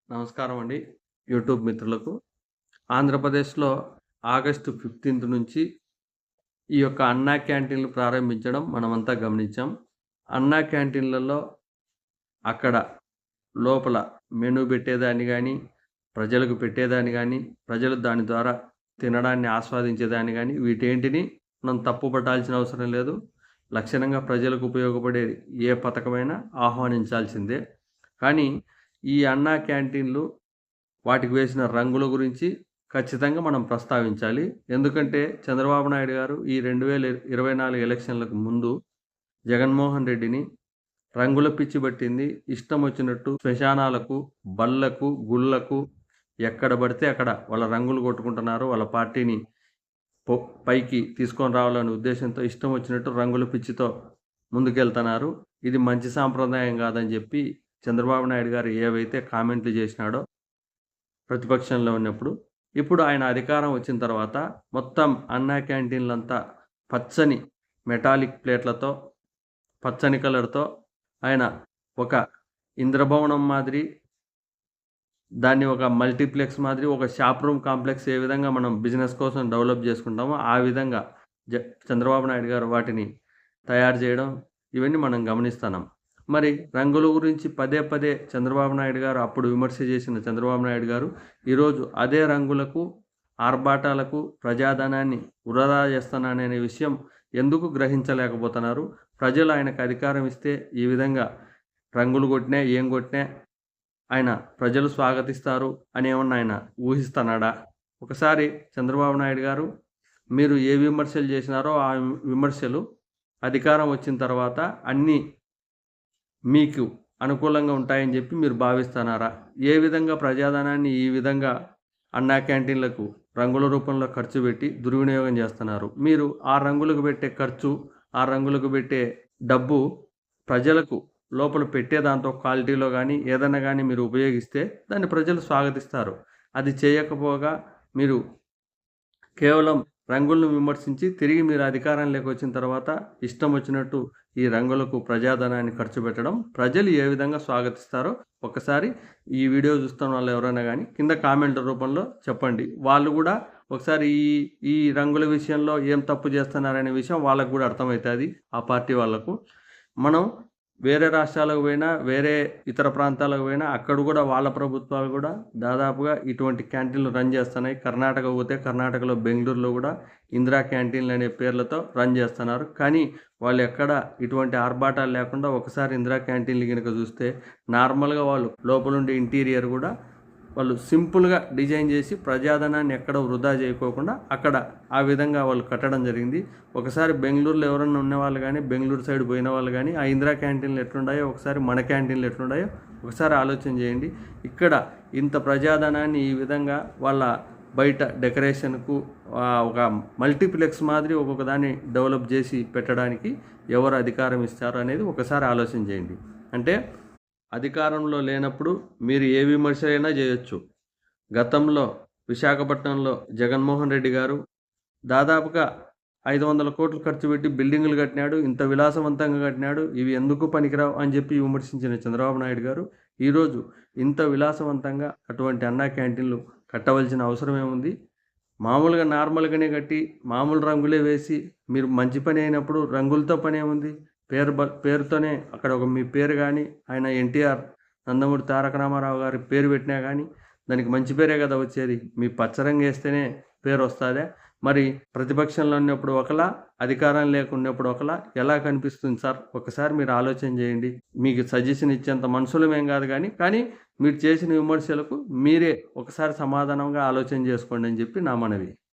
నమస్కారం అండి యూట్యూబ్ మిత్రులకు. ఆంధ్రప్రదేశ్‌లో ఆగస్టు 15 నుంచి ఈ యొక్క అన్నా క్యాంటీన్‌లు ప్రారంభించడం మనమంతా గమనించాం. అన్నా క్యాంటీన్‌లలో అక్కడ లోపల మెనూ పెట్టేదాన్ని గానీ, ప్రజలకు పెట్టేదాన్ని గానీ, ప్రజలు దాని ద్వారా తినడాన్ని ఆస్వాదించేదాన్ని గానీ, వీటేంటిని మనం తప్పు పట్టాల్సిన అవసరం లేదు. లక్షణంగా ప్రజలకు ఉపయోగపడే ఏ పథకమైనా ఆహ్వానించాల్సిందే. కానీ ఈ అన్నా క్యాంటీన్‌లు వాటికి వేసిన రంగుల గురించి ఖచ్చితంగా మనం ప్రస్తావించాలి. ఎందుకంటే చంద్రబాబు నాయుడు గారు ఈ 2024 ఎలక్షన్‌లకు ముందు జగన్మోహన్ రెడ్డిని రంగుల పిచ్చి పట్టింది. ఇష్టం వచ్చినట్టు శ్మశానాలకు, బళ్ళకు, గుళ్ళకు ఎక్కడ పడితే అక్కడ వాళ్ళ రంగులు కొట్టుకుంటున్నారు. వాళ్ళ పార్టీని పొ పైకి తీసుకొని రావాలనే ఉద్దేశంతో ఇష్టం వచ్చినట్టు రంగుల పిచ్చితో ముందుకెళ్తున్నారు. ఇది మంచి సాంప్రదాయం కాదని చెప్పి చంద్రబాబు నాయుడు గారు ఏవైతే కామెంట్లు చేసినాడో ప్రతిపక్షంలో ఉన్నప్పుడు, ఇప్పుడు ఆయన అధికారం వచ్చిన తర్వాత మొత్తం అన్నా క్యాంటీన్‌లంతా పచ్చని మెటాలిక్ ప్లేట్‌లతో, పచ్చని కలర్‌తో ఆయన ఒక ఇంద్రభవనం మాదిరి, దాన్ని ఒక మల్టీప్లెక్స్ మాదిరి, ఒక షాప్ రూమ్ కాంప్లెక్స్ ఏ విధంగా మనం బిజినెస్ కోసం డెవలప్ చేసుకుంటామో, ఆ విధంగా చంద్రబాబు నాయుడు గారు వాటిని తయారు చేయడం, ఇవన్నీ మనం గమనిస్తున్నాం. మరి రంగుల గురించి పదే పదే చంద్రబాబు నాయుడు గారు అప్పుడు విమర్శ చేసిన చంద్రబాబు నాయుడు గారు ఈరోజు అదే రంగులకు, ఆర్భాటాలకు ప్రజాధనాన్ని వృధా చేస్తున్నాననే విషయం ఎందుకు గ్రహించలేకపోతున్నారు? ప్రజలు ఆయనకు అధికారం ఇస్తే ఈ విధంగా రంగులు కొట్టినా, ఏం కొట్టినా ఆయన ప్రజలు స్వాగతిస్తారు అని ఏమన్నా ఆయన ఊహిస్తున్నాడా? ఒకసారి చంద్రబాబు నాయుడు గారు మీరు ఏ విమర్శలు చేసినారో ఆ విమర్శలు అధికారం వచ్చిన తర్వాత అన్నీ మీకు అనుకూలంగా ఉంటాయని చెప్పి మీరు భావిస్తున్నారా? ఏ విధంగా ప్రజాధనాన్ని ఈ విధంగా అన్నా క్యాంటీన్‌లకు రంగుల రూపంలో ఖర్చు పెట్టి దుర్వినియోగం చేస్తున్నారు. మీరు ఆ రంగులకు పెట్టే ఖర్చు, ఆ రంగులకు పెట్టే డబ్బు ప్రజలకు లోపల పెట్టే దాంతో క్వాలిటీలో గానీ, ఏదన్నా గానీ మీరు ఉపయోగిస్తే దాన్ని ప్రజలు స్వాగతిస్తారు. అది చేయకపోగా మీరు కేవలం రంగులను విమర్శించి తిరిగి మీరు అధికారంలోకి వచ్చిన తర్వాత ఇష్టం వచ్చినట్టు ఈ రంగులకు ప్రజాధనాన్ని ఖర్చు పెట్టడం ప్రజలు ఏ విధంగా స్వాగతిస్తారో ఒకసారి ఈ వీడియో చూస్తున్న వాళ్ళు ఎవరైనా కానీ కింద కామెంట్ రూపంలో చెప్పండి. వాళ్ళు కూడా ఒకసారి ఈ రంగుల విషయంలో ఏం తప్పు చేస్తున్నారనే విషయం వాళ్ళకు కూడా అర్థమవుతుంది. ఆ పార్టీ వాళ్ళకు మనం వేరే రాష్ట్రాలకు పోయినా, వేరే ఇతర ప్రాంతాలకు పోయినా అక్కడ కూడా వాళ్ళ ప్రభుత్వాలు కూడా దాదాపుగా ఇటువంటి క్యాంటీన్‌లు రన్ చేస్తున్నాయి. కర్ణాటక పోతే కర్ణాటకలో బెంగుళూరులో కూడా ఇందిరా క్యాంటీన్‌లు అనే పేర్లతో రన్ చేస్తున్నారు. కానీ వాళ్ళు ఎక్కడ ఇటువంటి ఆర్భాటాలు లేకుండా ఒకసారి ఇందిరా క్యాంటీన్‌లు గనుక చూస్తే నార్మల్‌గా వాళ్ళు లోపలుండే ఇంటీరియర్ కూడా వాళ్ళు సింపుల్‌గా డిజైన్ చేసి ప్రజాధనాన్ని ఎక్కడ వృధా చేయకోకుండా అక్కడ ఆ విధంగా వాళ్ళు కట్టడం జరిగింది. ఒకసారి బెంగుళూరులో ఎవరన్నా ఉన్నవాళ్ళు కానీ, బెంగుళూరు సైడ్ పోయిన వాళ్ళు కానీ ఆ ఇందిరా క్యాంటీన్‌లు ఎట్లుండాయో ఒకసారి మన క్యాంటీన్‌లు ఎట్లుండాయో ఒకసారి ఆలోచన చేయండి. ఇక్కడ ఇంత ప్రజాధనాన్ని ఈ విధంగా వాళ్ళ బయట డెకరేషన్‌కు ఒక మల్టీప్లెక్స్ మాదిరి ఒక్కొక్క దాన్ని డెవలప్ చేసి పెట్టడానికి ఎవరు అధికారం ఇస్తారు అనేది ఒకసారి ఆలోచన చేయండి. అంటే అధికారంలో లేనప్పుడు మీరు ఏ విమర్శలైనా చేయొచ్చు. గతంలో విశాఖపట్నంలో జగన్మోహన్ రెడ్డి గారు దాదాపుగా 500 కోట్లు ఖర్చు పెట్టి బిల్డింగులు కట్టినాడు. ఇంత విలాసవంతంగా కట్టినాడు. ఇవి ఎందుకు పనికిరావు అని చెప్పి విమర్శించిన చంద్రబాబు నాయుడు గారు ఈరోజు ఇంత విలాసవంతంగా అటువంటి అన్నా క్యాంటీన్‌లు కట్టవలసిన అవసరం ఏముంది? మామూలుగా నార్మల్‌గానే కట్టి మామూలు రంగులే వేసి మీరు మంచి పని అయినప్పుడు రంగులతో పనేముంది? పేరుతోనే అక్కడ ఒక మీ పేరు గానీ, ఆయన ఎన్టీఆర్ నందమూరి తారక రామారావు గారి పేరు పెట్టినా గానీ దానికి మంచి పేరే కదా వచ్చేది. మీ పచ్చరంగు ఏస్తేనే పేరొస్తాదా? మరి ప్రతిపక్షంలో ఉన్నప్పుడు ఒకలా, అధికారం లేకున్నప్పుడు ఒకలా ఎలా కనిపిస్తుంది సార్? ఒకసారి మీరు ఆలోచన చేయండి. మీకు సజెషన్ ఇచ్చేంత మనుషులమేం కాదు కానీ మీరు చేసిన విమర్శలకు మీరే ఒకసారి సమాధానంగా ఆలోచన చేసుకోండి అని చెప్పి నా మనవి.